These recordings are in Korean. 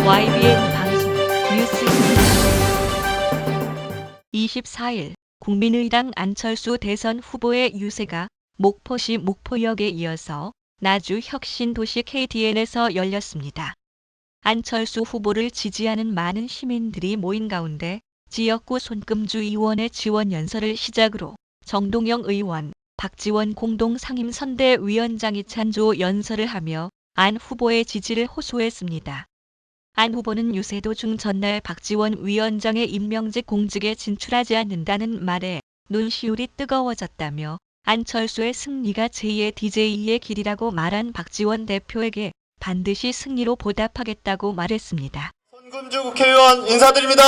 YBN 방송 뉴스입니다. 24일 국민의당 안철수 대선 후보의 유세가 목포시 목포역에 이어서 나주 혁신도시 KTN에서 열렸습니다. 안철수 후보를 지지하는 많은 시민들이 모인 가운데 지역구 손금주 의원의 지원 연설을 시작으로 정동영 의원, 박지원 공동상임선대위원장이 찬조 연설을 하며 안 후보의 지지를 호소했습니다. 안 후보는 유세 도중 전날 박지원 위원장의 임명직 공직에 진출하지 않는다는 말에 눈시울이 뜨거워졌다며 안철수의 승리가 제2의 DJ의 길이라고 말한 박지원 대표에게 반드시 승리로 보답하겠다고 말했습니다. 손금주 국회의원 인사드립니다.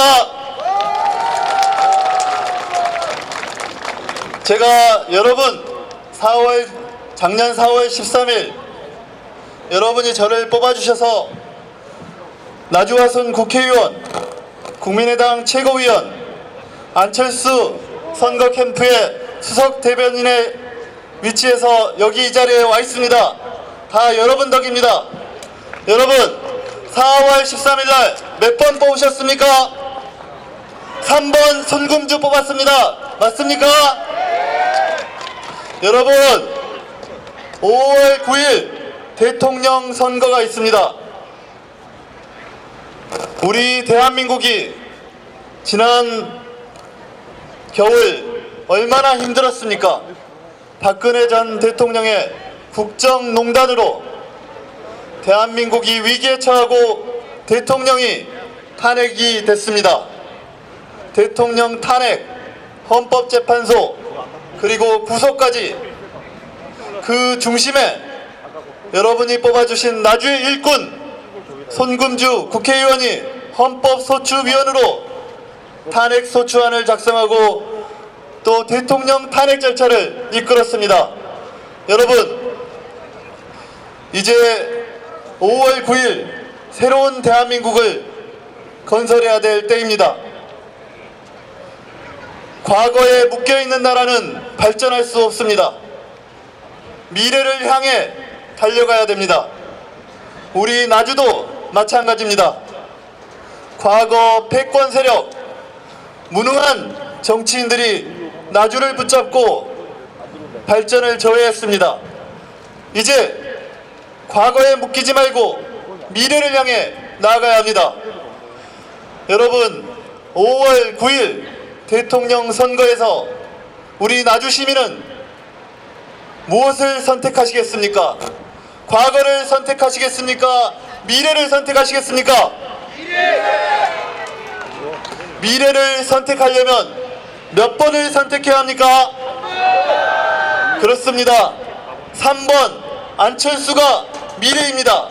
제가 여러분 작년 4월 13일 여러분이 저를 뽑아주셔서 나주화순 국회의원, 국민의당 최고위원, 안철수 선거 캠프의 수석 대변인의 위치에서 여기 이 자리에 와 있습니다. 다 여러분 덕입니다. 여러분 4월 13일 날 몇 번 뽑으셨습니까? 3번 손금주 뽑았습니다. 맞습니까? 여러분 5월 9일 대통령 선거가 있습니다. 우리 대한민국이 지난 겨울 얼마나 힘들었습니까? 박근혜 전 대통령의 국정농단으로 대한민국이 위기에 처하고 대통령이 탄핵이 됐습니다. 대통령 탄핵, 헌법재판소, 그리고 구속까지 그 중심에 여러분이 뽑아주신 나주의 일꾼 손금주 국회의원이 헌법소추위원으로 탄핵소추안을 작성하고 또 대통령 탄핵 절차를 이끌었습니다. 여러분 이제 5월 9일 새로운 대한민국을 건설해야 될 때입니다. 과거에 묶여있는 나라는 발전할 수 없습니다. 미래를 향해 달려가야 됩니다. 우리 나주도 마찬가지입니다. 과거 패권 세력, 무능한 정치인들이 나주를 붙잡고 발전을 저해했습니다. 이제 과거에 묶이지 말고 미래를 향해 나아가야 합니다. 여러분 5월 9일 대통령 선거에서 우리 나주 시민은 무엇을 선택하시겠습니까? 과거를 선택하시겠습니까? 미래를 선택하시겠습니까? 미래를 선택하려면 몇 번을 선택해야 합니까? 그렇습니다. 3번 안철수가 미래입니다.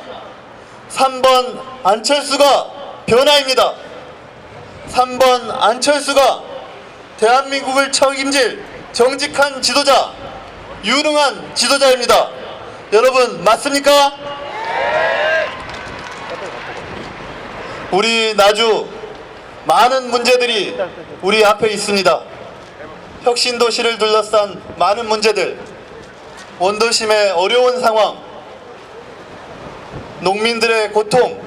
3번 안철수가 변화입니다. 3번 안철수가 대한민국을 책임질 정직한 지도자, 유능한 지도자입니다. 여러분 맞습니까? 우리 나주 많은 문제들이 우리 앞에 있습니다. 혁신도시를 둘러싼 많은 문제들, 원도심의 어려운 상황, 농민들의 고통,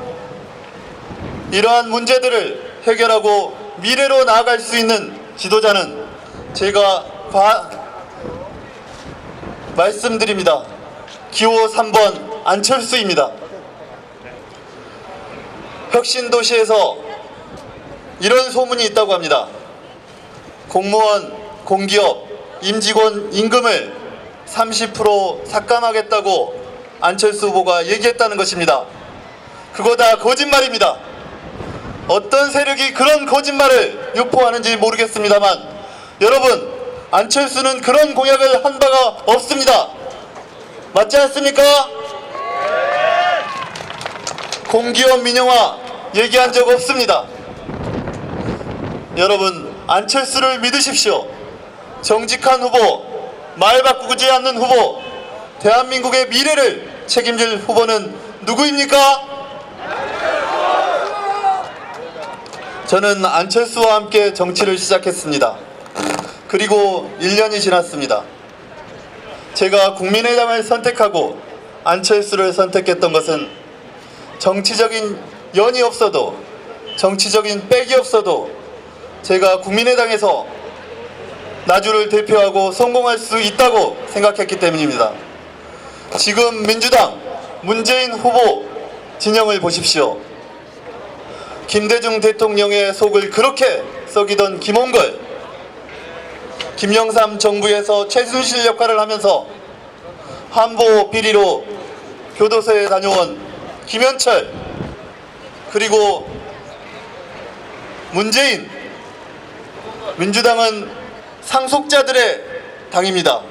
이러한 문제들을 해결하고 미래로 나아갈 수 있는 지도자는 제가 말씀드립니다. 기호 3번 안철수입니다. 혁신도시에서 이런 소문이 있다고 합니다. 공무원, 공기업, 임직원 임금을 30% 삭감하겠다고 안철수 후보가 얘기했다는 것입니다. 그거 다 거짓말입니다. 어떤 세력이 그런 거짓말을 유포하는지 모르겠습니다만 여러분 안철수는 그런 공약을 한 바가 없습니다. 맞지 않습니까? 공기업 민영화 얘기한 적 없습니다. 여러분 안철수를 믿으십시오. 정직한 후보, 말 바꾸지 않는 후보, 대한민국의 미래를 책임질 후보는 누구입니까? 저는 안철수와 함께 정치를 시작했습니다. 그리고 1년이 지났습니다. 제가 국민의당을 선택하고 안철수를 선택했던 것은 정치적인 연이 없어도, 정치적인 백이 없어도 제가 국민의당에서 나주를 대표하고 성공할 수 있다고 생각했기 때문입니다. 지금 민주당 문재인 후보 진영을 보십시오. 김대중 대통령의 속을 그렇게 썩이던 김홍걸, 김영삼 정부에서 최순실 역할을 하면서 한보 비리로 교도소에 다녀온 김현철, 그리고 문재인, 민주당은 상속자들의 당입니다.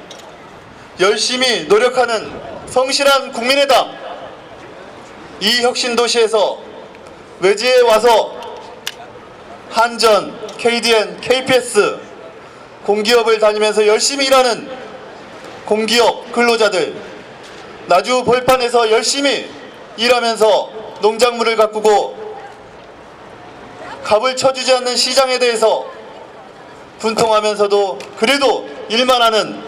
열심히 노력하는 성실한 국민의당, 이 혁신도시에서 외지에 와서 한전, KDN, KPS 공기업을 다니면서 열심히 일하는 공기업 근로자들, 나주 벌판에서 열심히 일하면서 농작물을 가꾸고 값을 쳐주지 않는 시장에 대해서 분통하면서도 그래도 일만 하는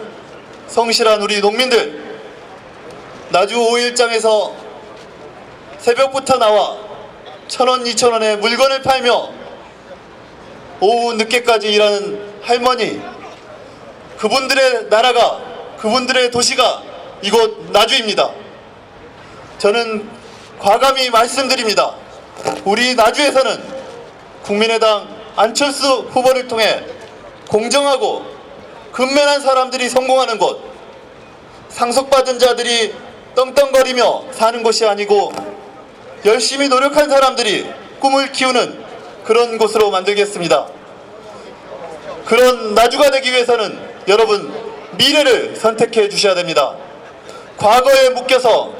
성실한 우리 농민들, 나주 5일장에서 새벽부터 나와 1,000원, 2,000원에 물건을 팔며 오후 늦게까지 일하는 할머니, 그분들의 나라가, 그분들의 도시가 이곳 나주입니다. 저는 과감히 말씀드립니다. 우리 나주에서는 국민의당 안철수 후보를 통해 공정하고 근면한 사람들이 성공하는 곳, 상속받은 자들이 떵떵거리며 사는 곳이 아니고 열심히 노력한 사람들이 꿈을 키우는 그런 곳으로 만들겠습니다. 그런 나주가 되기 위해서는 여러분 미래를 선택해 주셔야 됩니다. 과거에 묶여서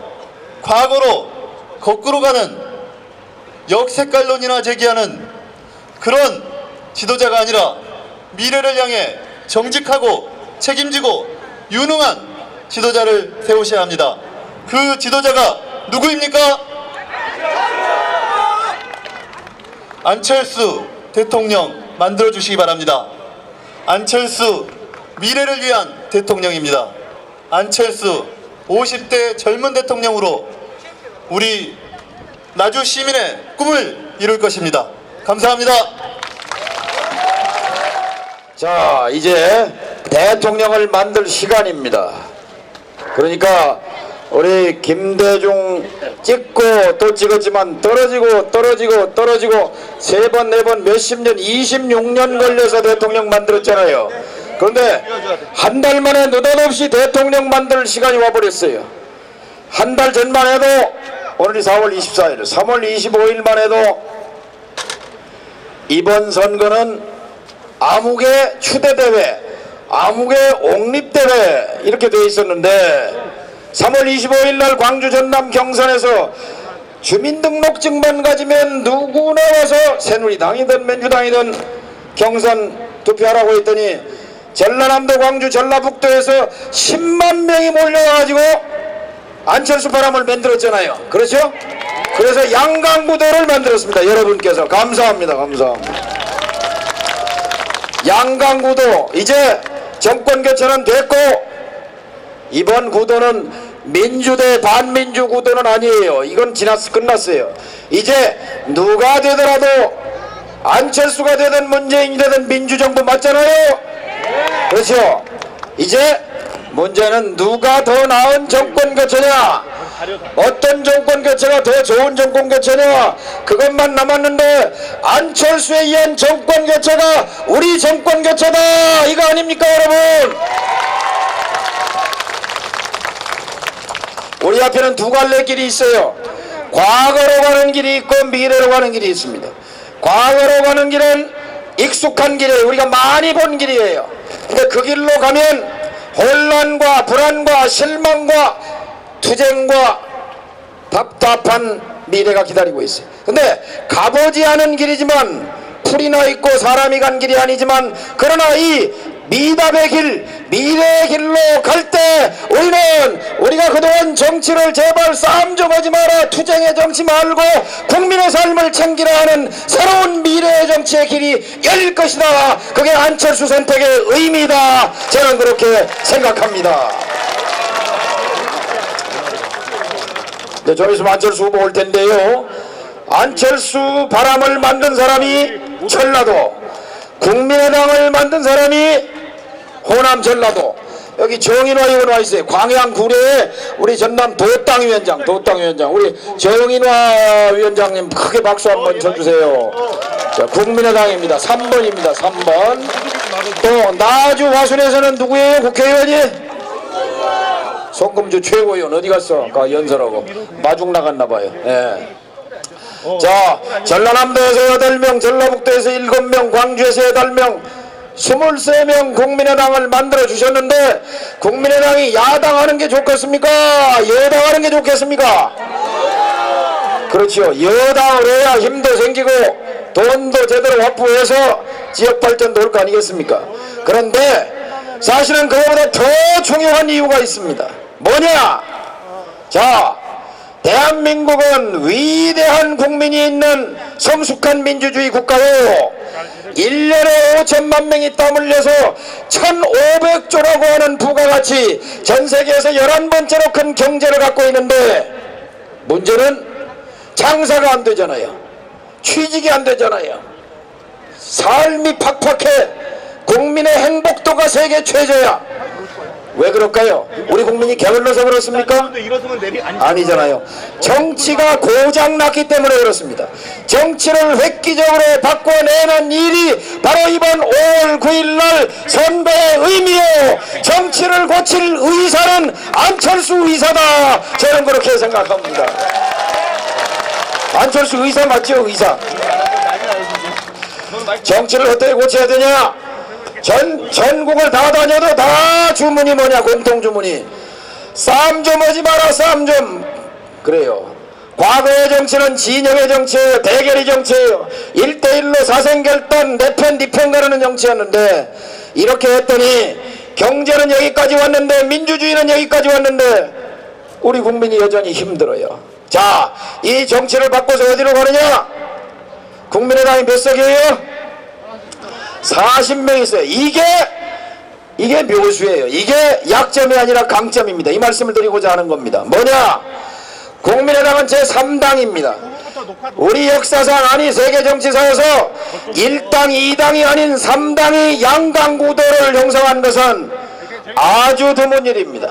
과거로 거꾸로 가는 역색깔론이나 제기하는 그런 지도자가 아니라 미래를 향해 정직하고 책임지고 유능한 지도자를 세우셔야 합니다. 그 지도자가 누구입니까? 안철수 대통령 만들어주시기 바랍니다. 안철수 미래를 위한 대통령입니다. 안철수 50대 젊은 대통령으로 우리 나주 시민의 꿈을 이룰 것입니다. 감사합니다. 자, 이제 대통령을 만들 시간입니다. 그러니까 우리 김대중 찍고 또 찍었지만 떨어지고 세 번, 네 번, 몇십 년, 26년 걸려서 대통령 만들었잖아요. 그런데 한 달 만에 느닷없이 대통령 만들 시간이 와버렸어요. 한 달 전만 해도, 오늘이 4월 24일, 3월 25일만 해도 이번 선거는 암흑의 추대대회, 암흑의 옹립대회 이렇게 돼 있었는데 3월 25일 날 광주 전남 경선에서 주민등록증만 가지면 누구나 와서 새누리당이든 민주당이든 경선 투표하라고 했더니 전라남도 광주 전라북도에서 10만 명이 몰려와가지고 안철수 바람을 만들었잖아요. 그렇죠? 그래서 양강구도를 만들었습니다. 여러분께서 감사합니다. 감사합니다. 양강구도 이제 정권교체는 됐고 이번 구도는 민주대 반민주 구도는 아니에요. 이건 끝났어요. 이제 누가 되더라도 안철수가 되든 문재인이 되든 민주정부 맞잖아요. 그렇죠? 이제 문제는 누가 더 나은 정권교체냐, 어떤 정권교체가 더 좋은 정권교체냐, 그것만 남았는데 안철수에 의한 정권교체가 우리 정권교체다, 이거 아닙니까 여러분? 우리 앞에는 두 갈래 길이 있어요. 과거로 가는 길이 있고 미래로 가는 길이 있습니다. 과거로 가는 길은 익숙한 길이에요. 우리가 많이 본 길이에요. 근데 그 길로 가면 혼란과 불안과 실망과 투쟁과 답답한 미래가 기다리고 있어요. 근데 가보지 않은 길이지만, 풀이 나 있고 사람이 간 길이 아니지만, 그러나 이 미답의 길, 미래의 길로 갈 때 우리가 그동안 정치를 제발 싸움 좀 하지 마라, 투쟁의 정치 말고 국민의 삶을 챙기라 하는 새로운 미래의 정치의 길이 열릴 것이다. 그게 안철수 선택의 의미다. 저는 그렇게 생각합니다. 좀 있으면 안철수 후보 올 텐데요. 안철수 바람을 만든 사람이 전라도, 국민의당을 만든 사람이 호남 전라도. 여기 정인화 의원 와 있어요. 광양 구례에 우리 전남 도당위원장 우리 정인화 위원장님 크게 박수 한번 쳐주세요. 자, 국민의당입니다. 3번입니다. 3번. 또 나주 화순에서는 누구예요? 국회의원이? 송금주 최고위원 어디 갔어? 연설하고 마중 나갔나봐요. 예. 자, 전라남도에서 8명, 전라북도에서 7명, 광주에서 8명, 23명 국민의당을 만들어 주셨는데, 국민의당이 야당하는 게 좋겠습니까? 여당하는 게 좋겠습니까? 그렇죠. 여당을 해야 힘도 생기고 돈도 제대로 확보해서 지역발전도 올 거 아니겠습니까? 그런데 사실은 그거보다 더 중요한 이유가 있습니다. 뭐냐? 자, 대한민국은 위대한 국민이 있는 성숙한 민주주의 국가요. 1년에 5천만 명이 땀 흘려서 1,500조라고 하는 부가가치, 전 세계에서 11번째로 큰 경제를 갖고 있는데, 문제는 장사가 안 되잖아요. 취직이 안 되잖아요. 삶이 팍팍해. 국민의 행복도가 세계 최저야. 왜 그럴까요? 우리 국민이 게을러서 그렇습니까? 아니잖아요. 정치가 고장났기 때문에 그렇습니다. 정치를 획기적으로 바꿔내는 일이 바로 이번 5월 9일날 선거의 의미요. 정치를 고칠 의사는 안철수 의사다. 저는 그렇게 생각합니다. 안철수 의사 맞죠? 의사. 정치를 어떻게 고쳐야 되냐? 전국을 다 다녀도 다 주문이 뭐냐? 공통주문이 싸움 좀 하지 마라. 싸움 좀. 그래요. 과거의 정치는 진영의 정치예요. 대결의 정치예요. 1대1로 사생결단 내 편 네 편 가르는 정치였는데, 이렇게 했더니 경제는 여기까지 왔는데, 민주주의는 여기까지 왔는데 우리 국민이 여전히 힘들어요. 자, 이 정치를 바꿔서 어디로 가느냐? 국민의당이 몇 석이에요? 40명 있어요. 이게 묘수예요. 이게 약점이 아니라 강점입니다. 이 말씀을 드리고자 하는 겁니다. 뭐냐? 국민의당은 제3당입니다. 우리 역사상, 아니 세계 정치사에서 1당, 2당이 아닌 3당이 양강구도를 형성한 것은 아주 드문 일입니다.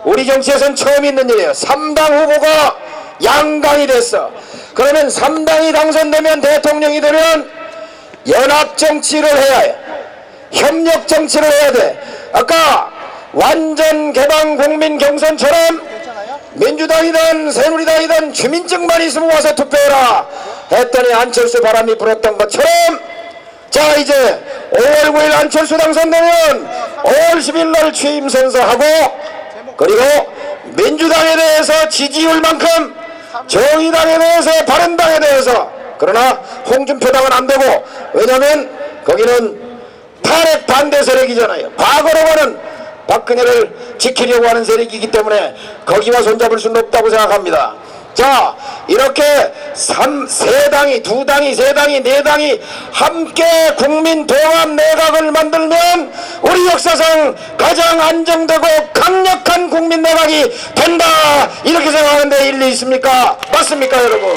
우리 정치에서는 처음 있는 일이에요. 3당 후보가 양강이 됐어. 그러면 3당이 당선되면, 대통령이 되면 연합정치를 해야 해. 협력정치를 해야 돼. 아까 완전개방 국민 경선처럼 민주당이든 새누리당이든 주민증만 있으면 와서 투표해라 했더니 안철수 바람이 불었던 것처럼, 자, 이제 5월 9일 안철수 당선되면 5월 10일 날 취임 선서하고, 그리고 민주당에 대해서 지지율만큼 정의당에 대해서, 바른당에 대해서, 그러나 홍준표 당은 안 되고, 왜냐면 거기는 탄핵 반대 세력이잖아요. 과거로는 박근혜를 지키려고 하는 세력이기 때문에 거기와 손잡을 수는 없다고 생각합니다. 자, 이렇게 세 당이, 두 당이, 세 당이, 네 당이 함께 국민 통합 내각을 만들면 우리 역사상 가장 안정되고 강력한 국민 내각이 된다. 이렇게 생각하는데 일리 있습니까? 맞습니까, 여러분?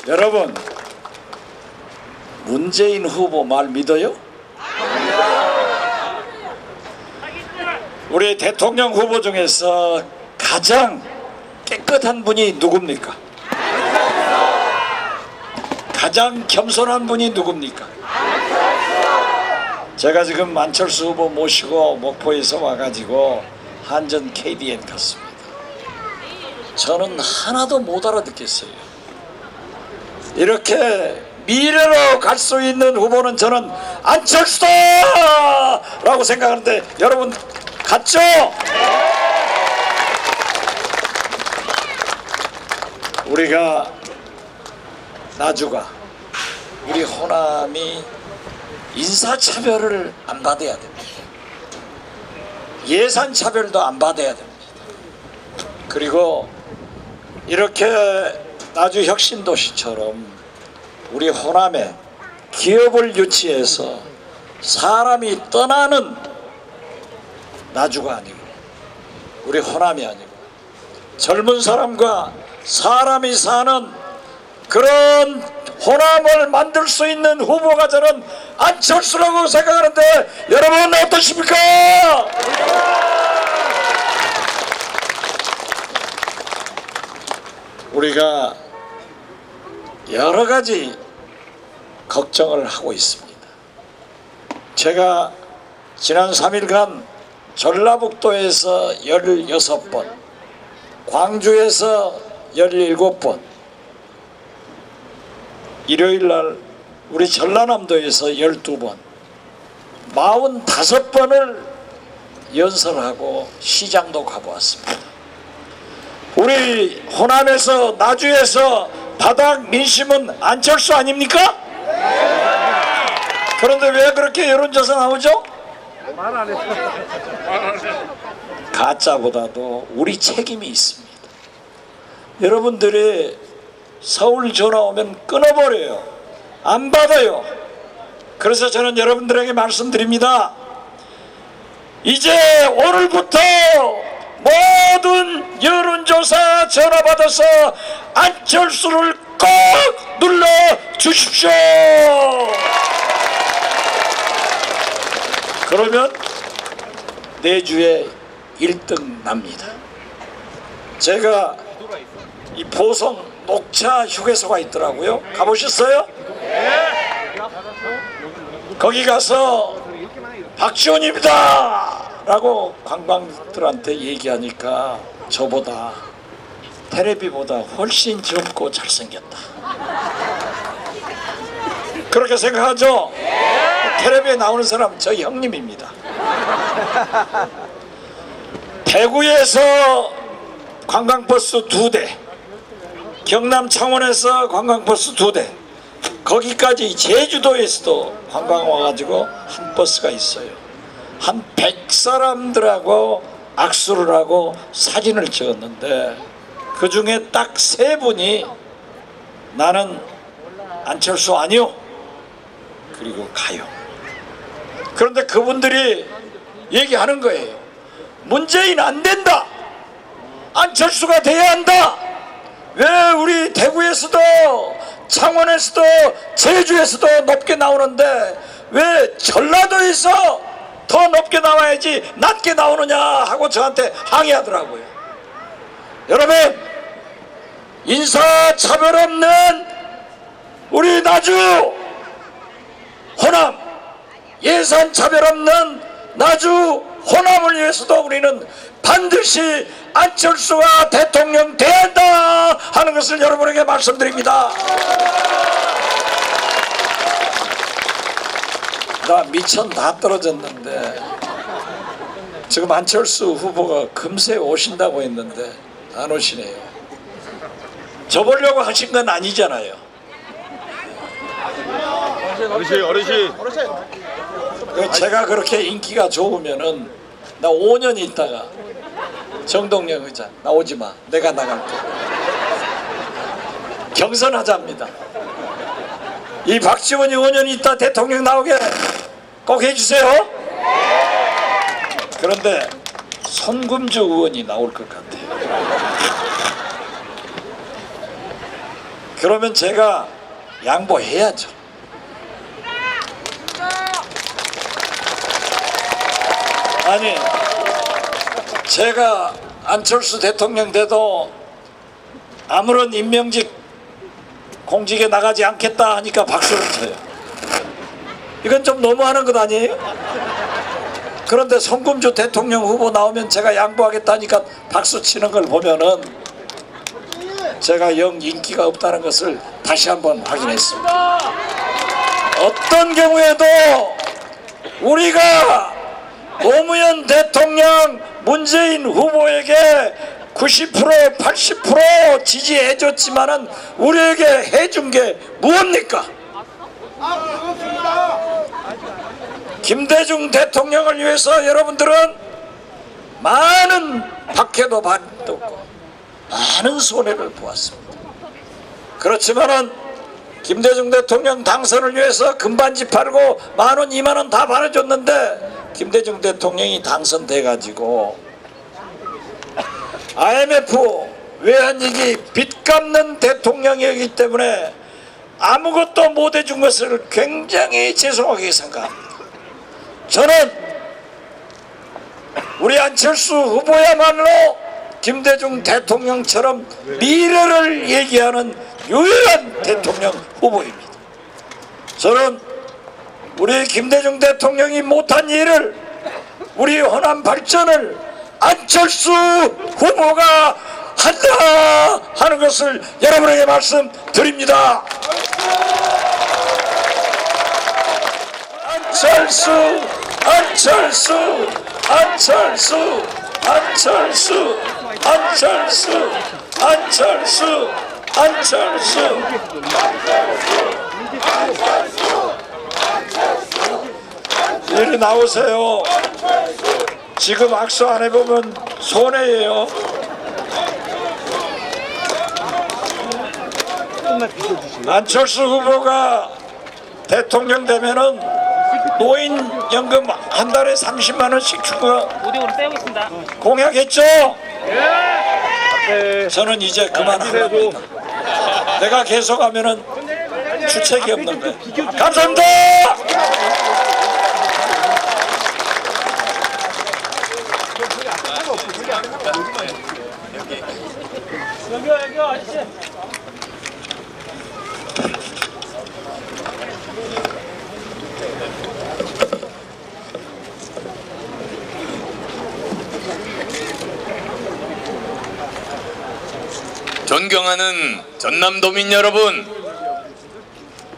여러분, 문재인 후보 말 믿어요? 우리 대통령 후보 중에서 가장 깨끗한 분이 누굽니까? 가장 겸손한 분이 누굽니까? 제가 지금 안철수 후보 모시고 목포에서 와가지고 한전 KDN 갔습니다. 저는 하나도 못 알아듣겠어요. 이렇게 미래로 갈 수 있는 후보는 저는 안철수다! 라고 생각하는데, 여러분 같죠? 우리가, 나주가, 우리 호남이 인사차별을 안 받아야 됩니다. 예산차별도 안 받아야 됩니다. 그리고 이렇게 나주 혁신도시처럼 우리 호남에 기업을 유치해서 사람이 떠나는 나주가 아니고, 우리 호남이 아니고, 젊은 사람과 사람이 사는 그런 호남을 만들 수 있는 후보가 저는 안철수라고 생각하는데 여러분 어떠십니까? 우리가 여러 가지 걱정을 하고 있습니다. 제가 지난 3일간 전라북도에서 16번, 광주에서 17번, 일요일날 우리 전라남도에서 12번, 45번을 연설하고 시장도 가보았습니다. 우리 호남에서 나주에서 바닥 민심은 안철수 아닙니까? 그런데 왜 그렇게 여론조사 나오죠? 가짜보다도 우리 책임이 있습니다. 여러분들이 서울 전화 오면 끊어버려요. 안 받아요. 그래서 저는 여러분들에게 말씀드립니다. 이제 오늘부터 모든 여론조사 전화받아서 안철수를 꼭 눌러주십시오. 그러면 내주에 1등 납니다. 제가 이 보성 녹차 휴게소가 있더라고요. 가보셨어요? 거기 가서 박지원입니다 라고 관광들한테 얘기하니까 저보다 테레비보다 훨씬 젊고 잘생겼다 그렇게 생각하죠? 텔레비에 나오는 사람은 저 형님입니다. 대구에서 관광버스 2대, 경남 창원에서 관광버스 2대, 거기까지 제주도에서도 관광 와가지고 한 버스가 있어요. 한 100사람들하고 악수를 하고 사진을 찍었는데 그 중에 딱 3분이 나는 안철수 아니요 그리고 가요. 그런데 그분들이 얘기하는 거예요. 문재인 안 된다, 안철수가 돼야 한다. 왜 우리 대구에서도 창원에서도 제주에서도 높게 나오는데 왜 전라도에서 더 높게 나와야지 낮게 나오느냐 하고 저한테 항의하더라고요. 여러분, 인사차별 없는 우리 나주 호남, 예산차별 없는 나주 호남을 위해서도 우리는 반드시 안철수가 대통령 돼야 한다 하는 것을 여러분에게 말씀드립니다. 나 미천 다 떨어졌는데 지금 안철수 후보가 금세 오신다고 했는데 안 오시네요. 저 보려고 하신 건 아니잖아요. 어르신. 제가 그렇게 인기가 좋으면은 나 5년 있다가 정동영 의장 나오지 마, 내가 나갈게. 경선하자입니다. 이 박지원이 5년 있다 대통령 나오게 꼭 해주세요. 그런데 손금주 의원이 나올 것 같아요. 그러면 제가 양보해야죠. 아니, 제가 안철수 대통령 돼도 아무런 임명직 공직에 나가지 않겠다 하니까 박수를 쳐요. 이건 좀 너무하는 것 아니에요? 그런데 손금주 대통령 후보 나오면 제가 양보하겠다 하니까 박수 치는 걸 보면은 제가 영 인기가 없다는 것을 다시 한번 확인했습니다. 어떤 경우에도 우리가 노무현 대통령, 문재인 후보에게 90% 80% 지지해줬지만은 우리에게 해준 게 무엇입니까? 김대중 대통령을 위해서 여러분들은 많은 박해도 받았고 많은 손해를 보았습니다. 그렇지만은 김대중 대통령 당선을 위해서 금반지 팔고 10,000원 20,000원 다 받아줬는데 김대중 대통령이 당선돼 가지고 IMF 외환위기 빚 갚는 대통령이기 때문에 아무것도 못 해준 것을 굉장히 죄송하게 생각합니다. 저는 우리 안철수 후보야말로 김대중 대통령처럼 미래를 얘기하는 유일한 대통령 후보입니다. 저는 우리 김대중 대통령이 못한 일을, 우리 호남 발전을 안철수 후보가 한다 하는 것을 여러분에게 말씀드립니다. 안철수, 안철수, 안철수, 안철수, 안철수, 안철수, 안철수. 이리 나오세요. 지금 악수 안 해보면 손해예요. 안철수 후보가 대통령 되면은 노인연금 한 달에 30만 원씩 준 거 공약했죠? 저는 이제 그만합니다. 내가 계속하면은 주책이 없는 거예요. 감사합니다. 여기 아저씨. 존경하는 전남도민 여러분,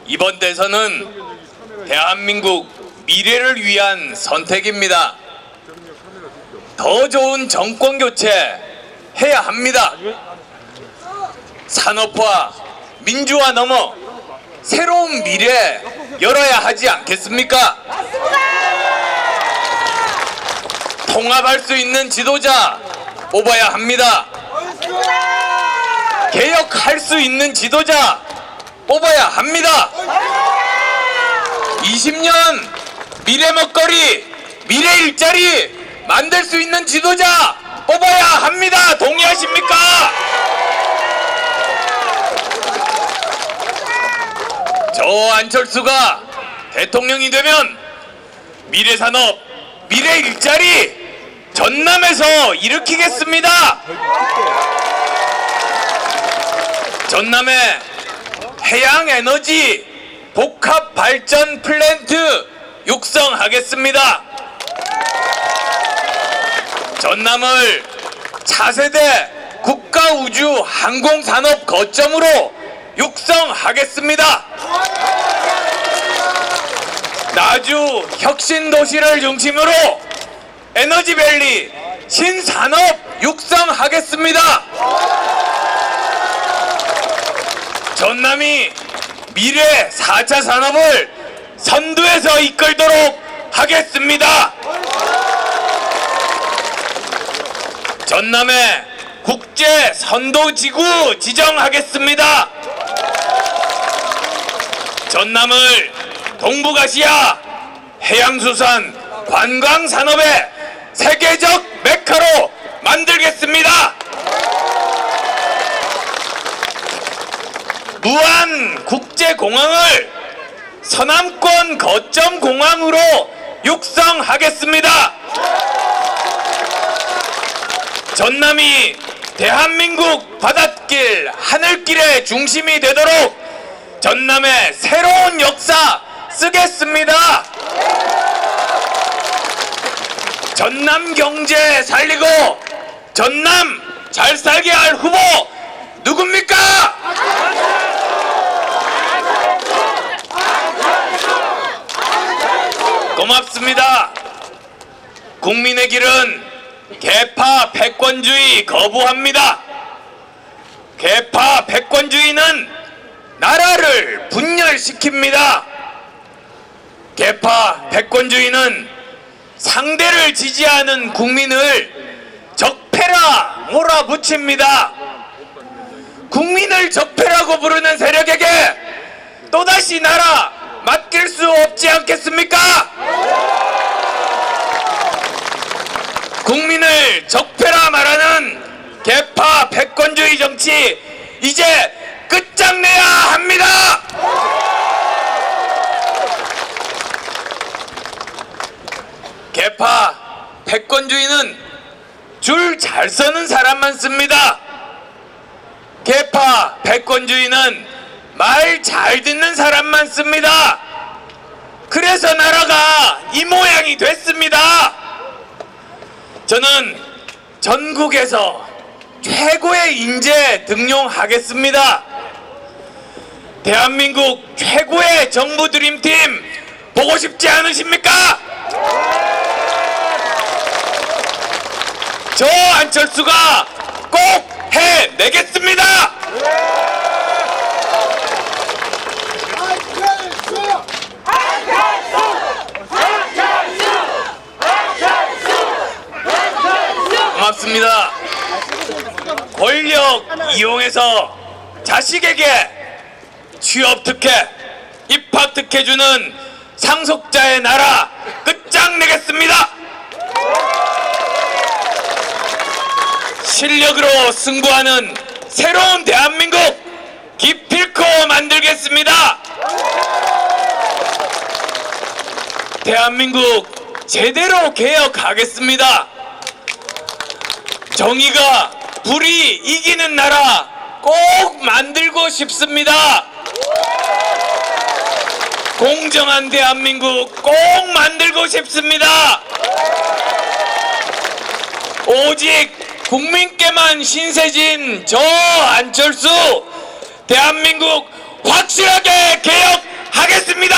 이번 대선은 대한민국 미래를 위한 선택입니다. 더 좋은 정권 교체 해야 합니다. 산업화, 민주화 넘어 새로운 미래 열어야 하지 않겠습니까? 통합할 수 있는 지도자 뽑아야 합니다. 개혁할 수 있는 지도자 뽑아야 합니다. 20년 미래 먹거리, 미래 일자리 만들 수 있는 지도자 뽑아야 합니다. 동의하십니까? 저 안철수가 대통령이 되면 미래 산업, 미래 일자리 전남에서 일으키겠습니다. 전남에 해양에너지 복합발전 플랜트 육성하겠습니다. 전남을 차세대 국가우주 항공산업 거점으로 육성하겠습니다. 나주 혁신도시를 중심으로 에너지밸리 신산업 육성하겠습니다. 전남이 미래 4차 산업을 선두에서 이끌도록 하겠습니다. 전남에 국제 선도지구 지정하겠습니다. 전남을 동북아시아 해양수산 관광산업의 세계적 메카로 만들겠습니다. 무안 국제공항을 서남권 거점 공항으로 육성하겠습니다. 전남이 대한민국 바닷길, 하늘길의 중심이 되도록 전남의 새로운 역사 쓰겠습니다. 전남 경제 살리고 전남 잘 살게 할 후보 누굽니까? 고맙습니다. 국민의 길은 개파 패권주의 거부합니다. 개파 패권주의는 나라를 분열시킵니다. 개파 패권주의는 상대를 지지하는 국민을 적폐라 몰아붙입니다. 국민을 적폐라고 부르는 세력에게 또다시 나라 맡길 수 없지 않겠습니까? 국민을 적폐라 말하는 개파 패권주의 정치 이제 끝장내야 합니다. 개파 패권주의는 줄 잘 서는 사람만 씁니다. 개파 패권주의는 말 잘 듣는 사람만 씁니다. 그래서 나라가 이 모양이 됐습니다. 저는 전국에서 최고의 인재 등용하겠습니다. 대한민국 최고의 정부 드림팀 보고 싶지 않으십니까? 저 안철수가 꼭 해내겠습니다. 고맙습니다. 권력 이용해서 자식에게 취업 특혜, 입학 특혜 주는 상속자의 나라 끝장내겠습니다. 실력으로 승부하는 새로운 대한민국 기필코 만들겠습니다. 대한민국 제대로 개혁하겠습니다. 정의가 불이 이기는 나라 꼭 만들고 싶습니다. 공정한 대한민국 꼭 만들고 싶습니다. 오직 국민께만 신세진 저 안철수 대한민국 확실하게 개혁하겠습니다.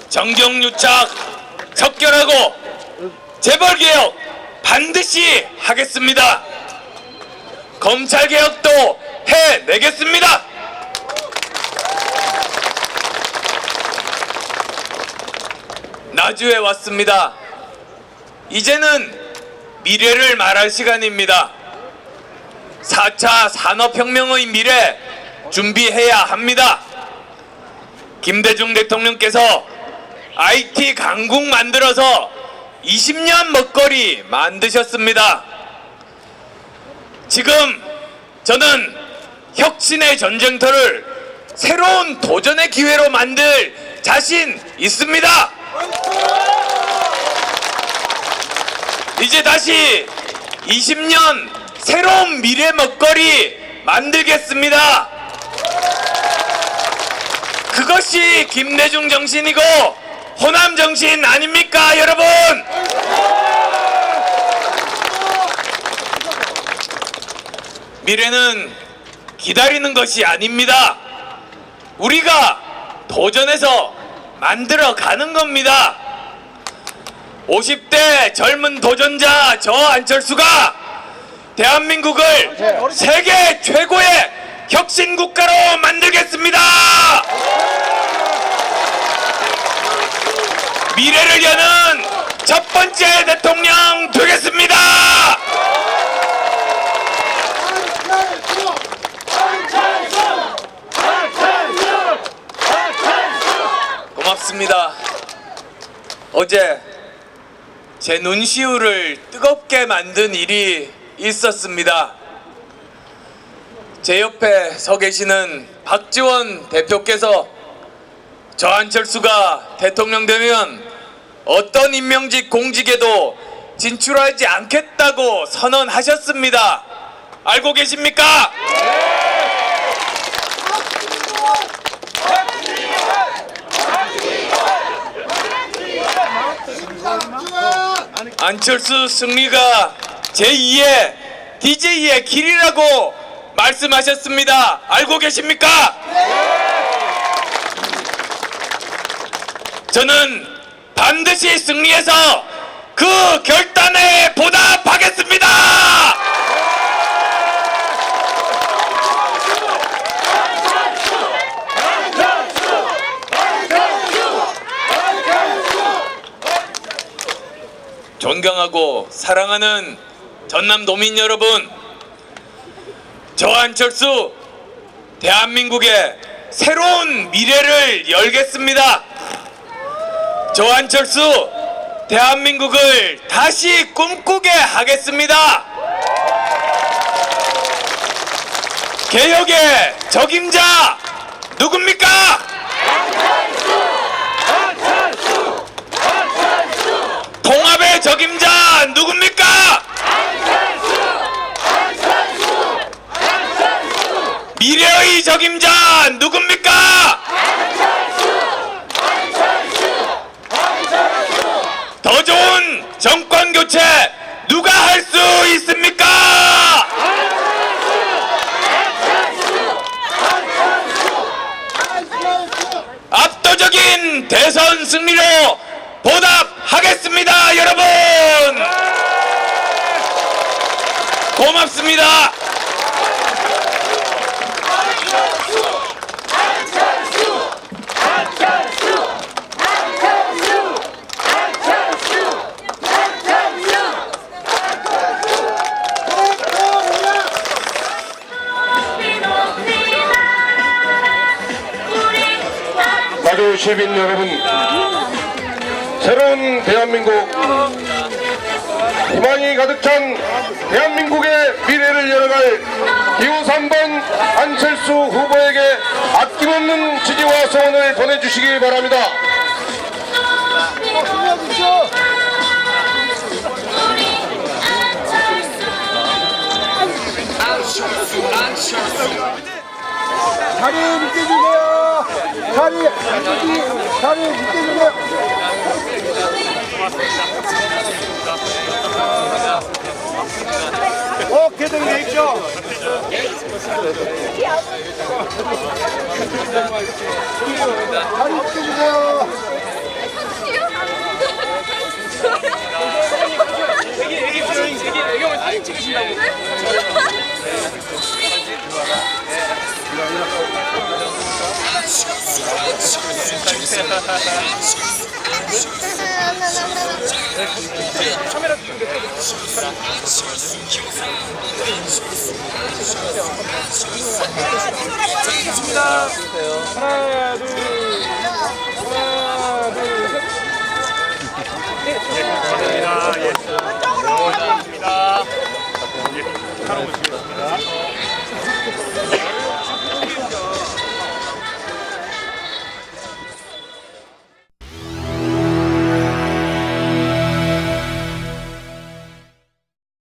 정경유착 척결하고 재벌개혁 반드시 하겠습니다. 검찰개혁도 해내겠습니다. 나주에 왔습니다. 이제는 미래를 말할 시간입니다. 4차 산업혁명의 미래 준비해야 합니다. 김대중 대통령께서 IT 강국 만들어서 20년 먹거리 만드셨습니다. 지금 저는 혁신의 전쟁터를 새로운 도전의 기회로 만들 자신 있습니다. 이제 다시 20년 새로운 미래 먹거리 만들겠습니다. 그것이 김대중 정신이고 호남 정신 아닙니까, 여러분? 미래는 기다리는 것이 아닙니다. 우리가 도전해서 만들어 가는 겁니다. 50대 젊은 도전자 저 안철수가 대한민국을 세계 최고의 혁신 국가로 만들겠습니다. 미래를 여는 첫 번째 대통령 되겠습니다. 고맙습니다. 어제 제 눈시울을 뜨겁게 만든 일이 있었습니다. 제 옆에 서 계시는 박지원 대표께서 저 안철수가 대통령 되면 어떤 임명직 공직에도 진출하지 않겠다고 선언하셨습니다. 알고 계십니까? 안철수 승리가 제2의 DJ의 길이라고 말씀하셨습니다. 알고 계십니까? 저는 반드시 승리해서 그 결단에 보답하겠습니다. 존경하고 사랑하는 전남 도민 여러분, 저 안철수 대한민국의 새로운 미래를 열겠습니다. 저 안철수 대한민국을 다시 꿈꾸게 하겠습니다. 개혁의 적임자 누굽니까? 통합의 적임자 누굽니까? 미래의 적임자 누굽니까? 더 좋은 정권 교체 누가 할 수 있습니까? 압도적인 대선 승리로 보답하겠습니다, 여러분! 고맙습니다. 마주 시민 여러분, 새로운 대한민국, 희망이 가득 찬 대한민국의 미래를 열어갈 기호 3번 안철수 후보에게 아낌없는 지지와 소원을 보내주시기 바랍니다. 자리 비켜주세요. 자리 비켜주세요. 개동돼 있죠. 자리 비켜주세요. 애경을 사진 찍으신다고. 카메라 하나, 둘, 셋.